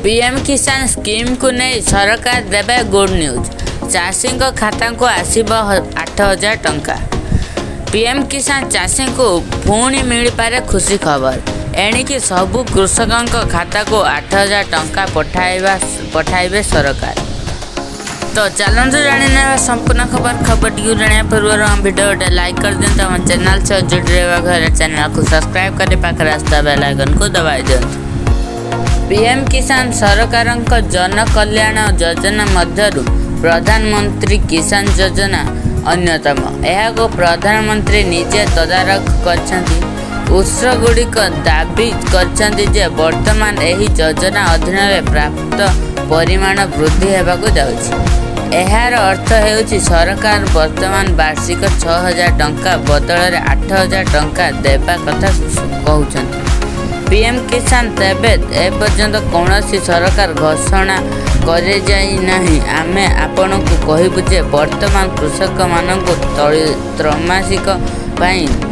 PM किसान scheme को नहीं सरकार देवे गुड न्यूज। चाषी खाता को आसब 8,000 टंका। पीएम किसान चाषी को पुणी मिल पारे खुशी खबर। एणिकी सबु कृषकों खाता को 8,000 टंका पठाइबे सरकार। तो चलते जाना संपूर्ण खबर टी जाना पूर्व भिडियो लाइक कर दिखाँ। हम चैनल से जुड़ रहा घर चैनल को सब्सक्राइब कर पाखे रास्ता बेल आइकन को दबाई दिखाँ। पीएम किसान सरकार जन कल्याण योजना मध्यरु प्रधानमंत्री किसान योजना अन्यतम। यह प्रधानमंत्री निजे तदारख कर उत्स गुड़िक दाबी कर वर्तमान यही योजना अधीन प्राप्त परिमाण वृद्धि होगाक जाउछि। यार अर्थ हेउछि सरकार वर्तमान वार्षिक 6,000 टंका बदल 8,000 टंका देवा कथा कहउछन्ति। पीएम किसान तेबे एपर्यंत कौन सरकार घोषणा करे जाई नहीं। आमे आपण को कहबू जे वर्तमान कृषक मानक त्रैमासिक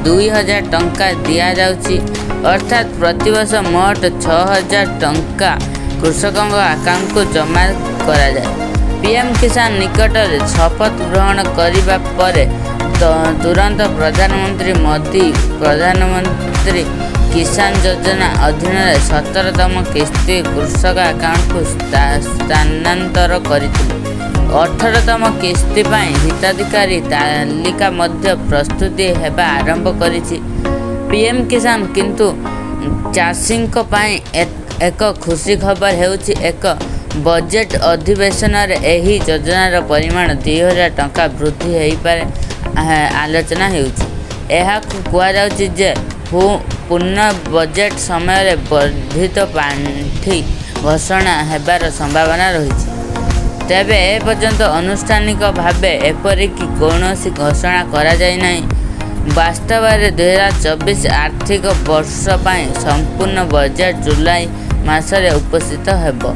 2,000 टंका दिया जाउछि। अर्थात प्रतिवर्ष मोट 6,000 टंका कृषकों अकाउंट को जमा करा जाए। पीएम किसान निकट शपथ ग्रहण करने पर तुरंत प्रधानमंत्री मोदी प्रधानमंत्री किसान योजना अधीन 17तम किस्ती कृषक अकाउंट को स्थानांतर करथिले। 18तम किस्ती हिताधिकारी तालिका मध्य प्रस्तुति हेबा आरंभ करिछि। पीएम किसान किंतु चाषी एक खुशी खबर हेउछि एक बजेट अधिवेशन एही योजनार परिमाण 2,000 टंका वृद्धि होई पारे आलोचना हेउछि। एहा कुआ जाउछि जे पूर्ण बजेट समय वर्धित पांठी घोषणा हेबार संभावना रही। तेबे एपर्यंत आनुष्ठानिक भावे एपरिक कौनसी घोषणा करा जाय नहीं। वास्तव में 2024 आर्थिक वर्ष संपूर्ण बजेट जुलाई मासरे उपस्थित हेबो,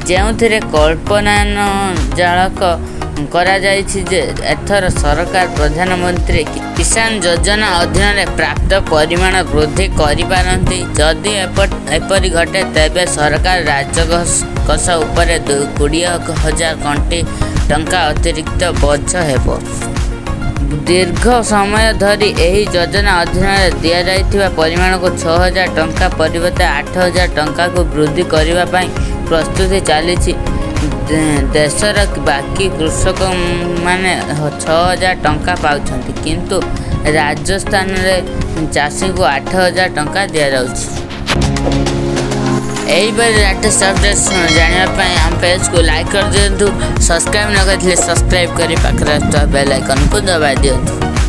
जेउथिरे कल्पनाजनक करा जायछि जे एथर सरकार प्रधानमंत्री किसान योजना अधीन प्राप्त परिमाण वृद्धि करिपारंती। जदि एपरि घटे तेबे सरकार राजकोष उपरे 20,000 कोटी टंका अतिरिक्त बोझ हेबो। दीर्घ समय धरी एही योजना अधीन दिया जाइथिबा परिमाण को 6,000 टंका परिवर्ते 8,000 टंका को वृद्धि करबा पई प्रस्तुति चली। देशर बाकी कृषक माने 6,000 टंका पाउछन्ति, किंतु राजस्थान रे चाषी को 8,000 टंका दिया जाउछि। एही बार लेटेस्ट अपडेट्स जानिबा हम पेज को लाइक कर दियंतु। सब्सक्राइब न करथिले सब्सक्राइब करी पाखरे बेल आइकन को दबाइ दियंतु।